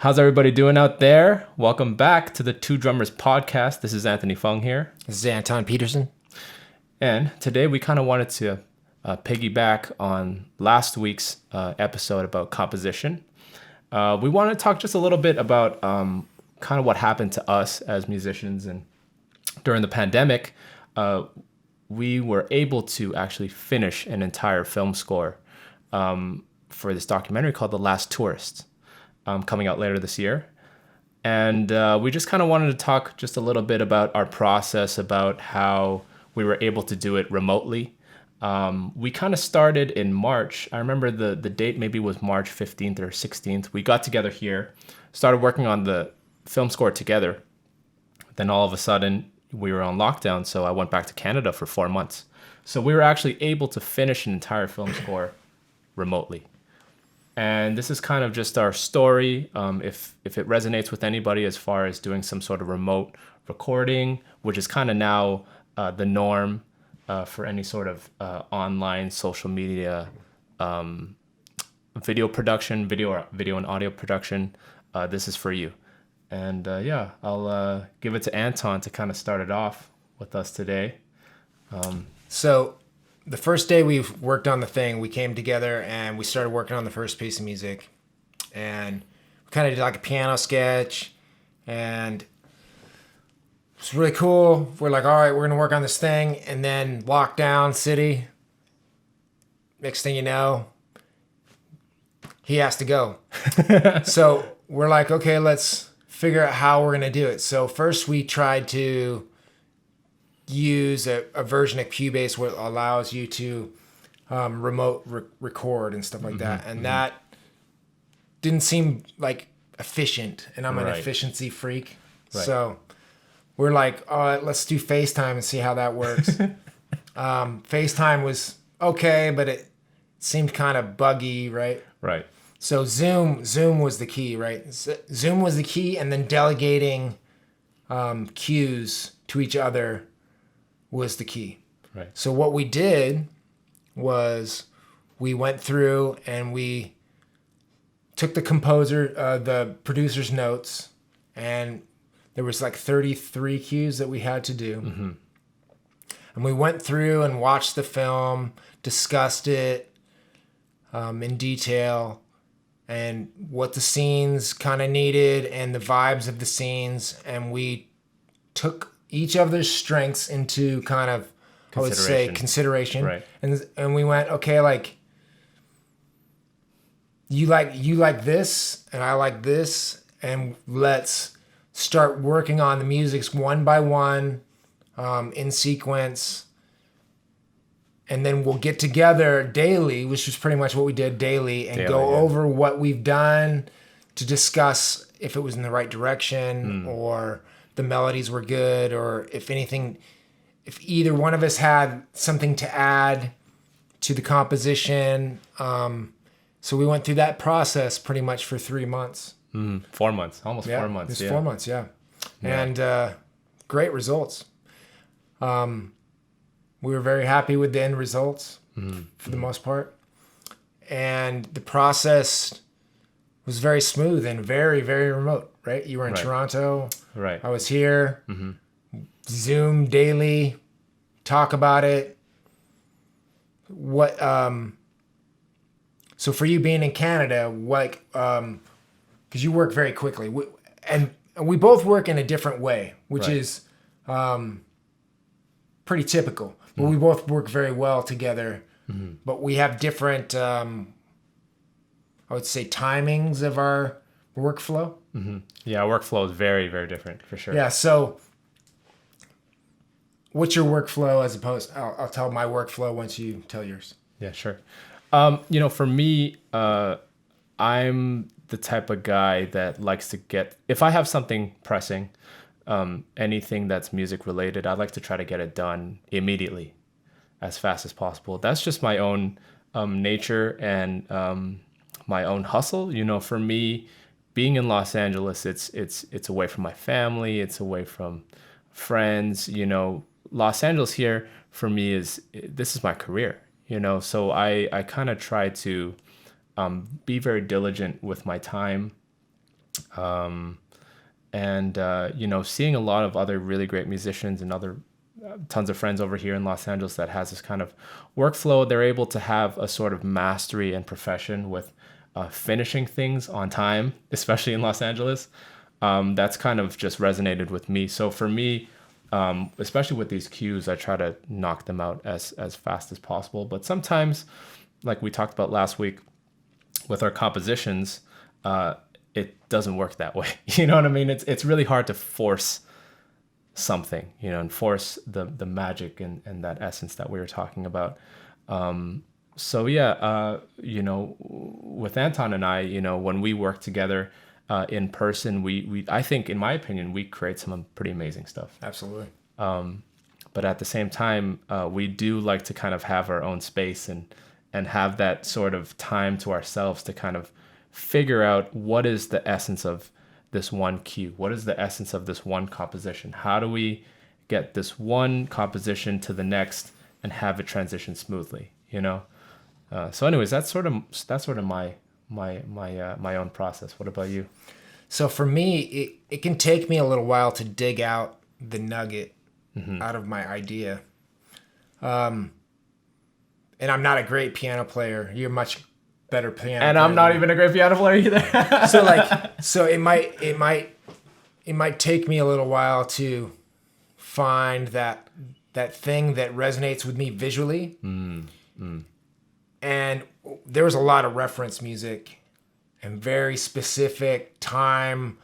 How's everybody doing out there? Welcome back to the Two Drummers podcast. This is Anthony Fung here. This is Anton Peterson. And today we kind of wanted to piggyback on last week's episode about composition. We want to talk just a little bit about kind of what happened to us as musicians. And during the pandemic, we were able to actually finish an entire film score for this documentary called The Last Tourist, coming out later this year. And we just kind of wanted to talk just a little bit about our process, about how we were able to do it remotely. We kind of started in March. I remember the date maybe was March 15th or 16th. We got together here, started working on the film score together. Then all of a sudden we were on lockdown, so I went back to Canada for 4 months. So we were actually able to finish an entire film score remotely. And this is kind of just our story. If it resonates with anybody as far as doing some sort of remote recording, which is kind of now the norm for any sort of online social media video production, video and audio production, this is for you. And I'll give it to Anton to kind of start it off with us today. So the first day we worked on the thing, we came together and we started working on the first piece of music. And we kind of did like a piano sketch. And it's really cool. We're like, all right, we're going to work on this thing. And then lockdown city. Next thing you know, he has to go. So we're like, okay, let's figure out how we're going to do it. So first we tried to use a version of Cubase where it allows you to remote record and stuff like that. And that didn't seem like efficient. And I'm an efficiency freak. Right. So we're like, let's do FaceTime and see how that works. FaceTime was okay, but it seemed kind of buggy, right? Right. So Zoom was the key, right? Zoom was the key, and then delegating cues to each other was the key. Right. So what we did was we went through and we took the producer's notes, and there was like 33 cues that we had to do. Mm-hmm. And we went through and watched the film, discussed it in detail, and what the scenes kind of needed and the vibes of the scenes. And we took each other's strengths into kind of, I would say, consideration. Right. And we went, okay, like, you like this and I like this, and let's start working on the music one by one, in sequence. And then we'll get together daily, which is pretty much what we did daily, and go over what we've done to discuss if it was in the right direction or the melodies were good, or if either one of us had something to add to the composition. So we went through that process pretty much for 3 months. 4 months, almost 4 months. It was 4 months, yeah. And great results. We were very happy with the end results for the most part. And the process was very smooth and very, very remote, right? You were in Toronto. Right. I was here. Zoom daily, talk about it. So for you being in Canada, like, because you work very quickly, and we both work in a different way, which is pretty typical. But we both work very well together. But we have different, I would say, timings of our workflow. Yeah, our workflow is very, very different, for sure. Yeah, so what's your workflow as opposed... I'll tell my workflow once you tell yours. Yeah, sure. For me, I'm the type of guy that likes to get... If I have something pressing, anything that's music related, I'd like to try to get it done immediately, as fast as possible. That's just my own nature and my own hustle. For me, being in Los Angeles, it's away from my family, it's away from friends. Los Angeles here for me this is my career. So I kind of try to be very diligent with my time And seeing a lot of other really great musicians and other tons of friends over here in Los Angeles that has this kind of workflow. They're able to have a sort of mastery and profession with finishing things on time, especially in Los Angeles. That's kind of just resonated with me. So for me, especially with these cues, I try to knock them out as fast as possible. But sometimes, like we talked about last week with our compositions, it doesn't work that way. You know what I mean? It's really hard to force something, and force the magic and that essence that we were talking about. So yeah, with Anton and I, when we work together in person, we I think, in my opinion, we create some pretty amazing stuff. Absolutely. But at the same time, we do like to kind of have our own space and have that sort of time to ourselves to kind of figure out what is the essence of this one cue. What is the essence of this one composition? How do we get this one composition to the next and have it transition smoothly? So, anyways, that's sort of my own process. What about you? So for me, it can take me a little while to dig out the nugget out of my idea. And I'm not a great piano player. You're much better piano. And I'm not even a great piano player either. so it might take me a little while to find that thing that resonates with me visually. And there was a lot of reference music and very specific time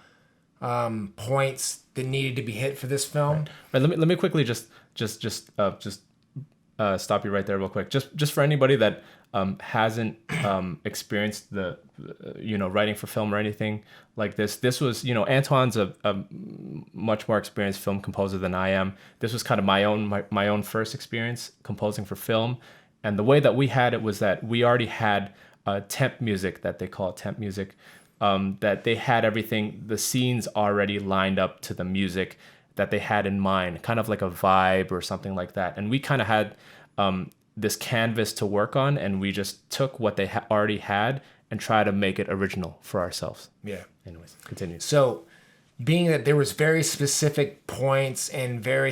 points that needed to be hit for this film. Right. Let me quickly just stop you right there real quick. Just for anybody that hasn't experienced the writing for film or anything like this. This was, Antoine's a much more experienced film composer than I am. This was kind of my own first experience composing for film, and the way that we had it was that we already had temp music, that they call it temp music, that they had everything, the scenes already lined up to the music that they had in mind, kind of like a vibe or something like that. And we kind of had this canvas to work on, and we just took what they already had and try to make it original for ourselves. Yeah. Anyways, continue. So, being that there was very specific points and very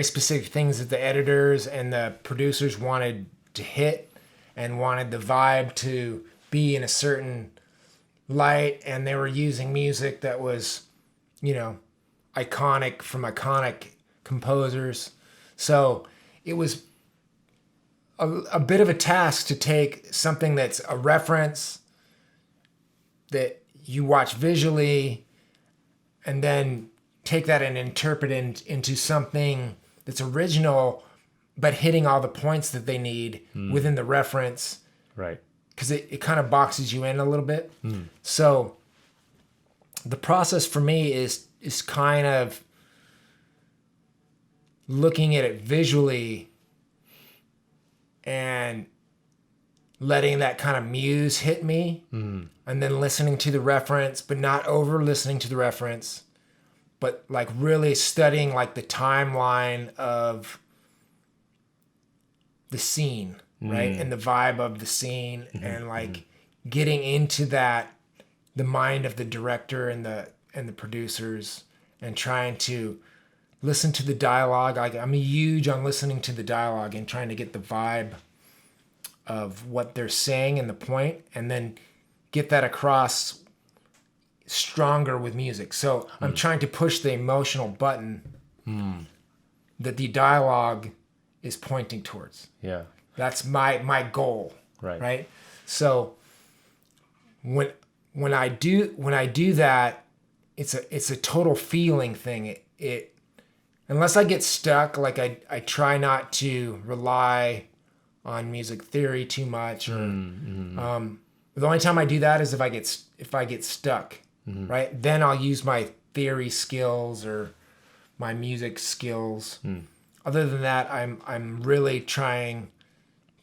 specific things that the editors and the producers wanted to hit and wanted the vibe to be in a certain light, and they were using music that was, iconic from iconic composers. So it was a bit of a task to take something that's a reference that you watch visually and then take that and interpret it into something that's original, but hitting all the points that they need within the reference. Right. Because it kind of boxes you in a little bit. So the process for me is kind of looking at it visually and letting that kind of muse hit me, and then listening to the reference, but not over listening to the reference, but like really studying like the timeline of the scene, right? And the vibe of the scene, and like getting into the mind of the director and the producers, and trying to listen to the dialogue. I'm huge on listening to the dialogue and trying to get the vibe of what they're saying and the point, and then get that across stronger with music. So I'm trying to push the emotional button that the dialogue is pointing towards. Yeah. That's my goal. Right. So when I do that, it's a total feeling thing. It unless I get stuck, like I try not to rely on music theory too much, or the only time I do that is if I get stuck, right? Then I'll use my theory skills or my music skills. Other than that, I'm really trying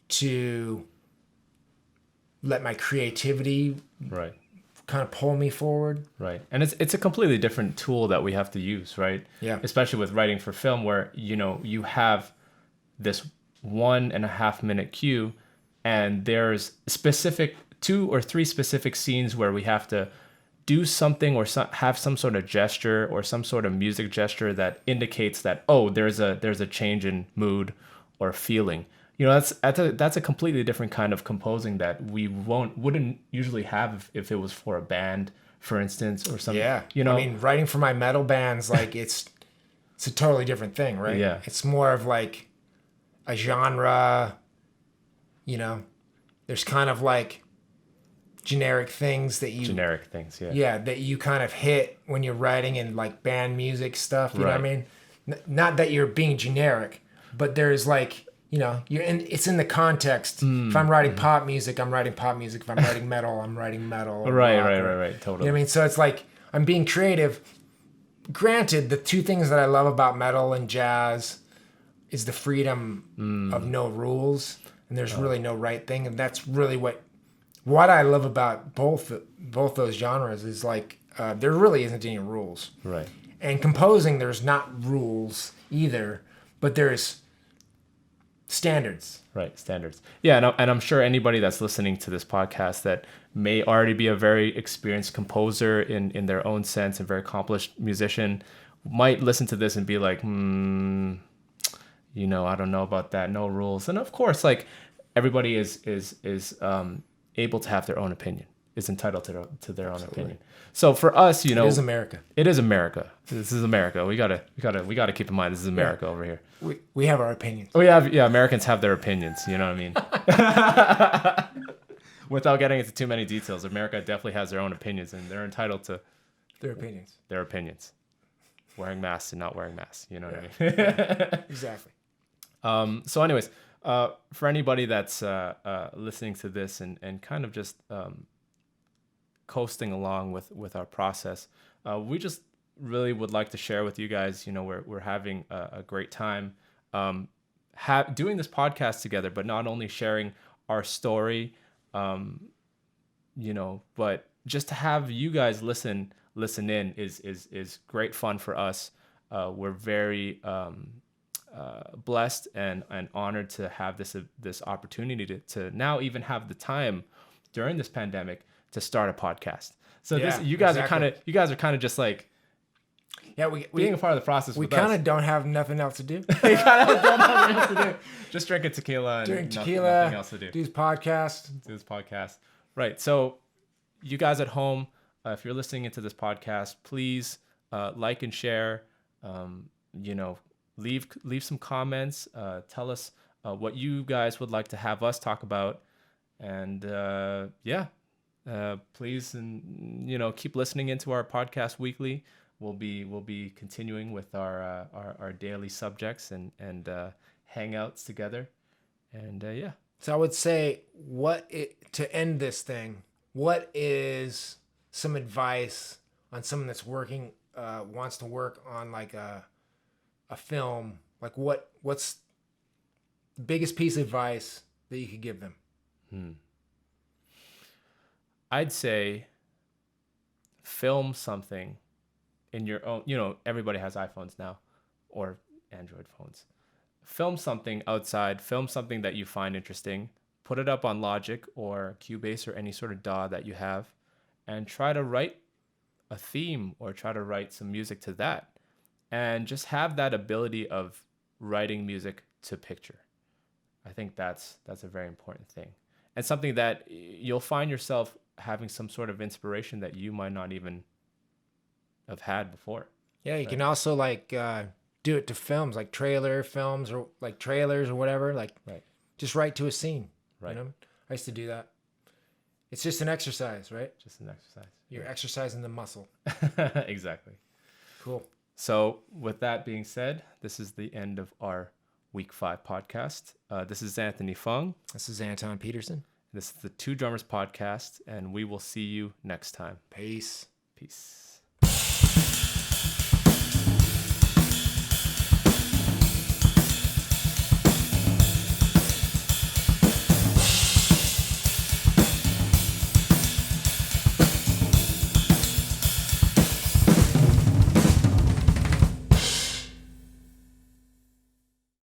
to let my creativity kind of pull me forward. Right. And it's a completely different tool that we have to use, right? Yeah. Especially with writing for film, where, you have this 1.5 minute cue, and there's specific 2 or 3 specific scenes where we have to do something or have some sort of gesture or some sort of music gesture that indicates that, oh, there's a change in mood or feeling. You know, that's a completely different kind of composing that we wouldn't usually have if it was for a band, for instance, or something. Yeah. You know, I mean, writing for my metal bands, like it's a totally different thing, right? Yeah. It's more of like a genre, you know, there's kind of like generic things that you kind of hit when you're writing in like band music stuff. You know what I mean? Not that you're being generic, but there's like, you know, it's in the context. If I'm writing pop music, I'm writing pop music. If I'm writing metal, I'm writing metal. Right. You Totally. know what I mean? So it's like I'm being creative. Granted, the two things that I love about metal and jazz is the freedom of no rules, and there's really no right thing, and that's really what I love about both those genres is like there really isn't any rules. Right. And composing, there's not rules either, but there's standards. Right, standards. Yeah, and I'm sure anybody that's listening to this podcast that may already be a very experienced composer in their own sense and very accomplished musician might listen to this and be like, you know, I don't know about that. No rules. And of course, like everybody is able to have their own opinion, is entitled to their own opinion. So for us, you know, it is America. It is America. This is America. We gotta keep in mind this is America over here. We have our opinions. Oh yeah, Americans have their opinions. You know what I mean? Without getting into too many details, America definitely has their own opinions, and they're entitled to their opinions. Their opinions. Wearing masks and not wearing masks. You know what I mean? Exactly. So anyways, for anybody that's listening to this and kind of just coasting along with our process, we just really would like to share with you guys, you know, we're having a great time doing this podcast together, but not only sharing our story, you know, but just to have you guys listen in is great fun for us. We're very blessed and honored to have this opportunity to now even have the time during this pandemic to start a podcast. So you guys are kind of just like, we being a part of the process. We kind of don't have nothing else to do. We kind of don't have nothing else to do. Just drinking tequila and nothing else to do. Do this podcast. Right. So you guys at home, if you're listening into this podcast, please like and share. You know, leave some comments. Tell us what you guys would like to have us talk about, and please, and you know, keep listening into our podcast weekly. We'll be continuing with our daily subjects and hangouts together, and So I would say, to end this thing, what is some advice on someone that's wants to work on like a film? Like what's the biggest piece of advice that you could give them? I'd say film something in your own, you know, everybody has iPhones now or Android phones. Film something outside, film something that you find interesting, put it up on Logic or Cubase or any sort of DAW that you have, and try to write a theme or try to write some music to that. And just have that ability of writing music to picture. I think that's a very important thing. And something that you'll find yourself having some sort of inspiration that you might not even have had before. Yeah, you can also like do it to films, like trailer films or like trailers or whatever. Like, just write to a scene. Right. You know? I used to do that. It's just an exercise, right? Just an exercise. You're exercising the muscle. Exactly. Cool. So with that being said, this is the end of our Week 5 podcast. This is Anthony Fung. This is Anton Peterson. This is the Two Drummers Podcast, and we will see you next time. Peace. Peace.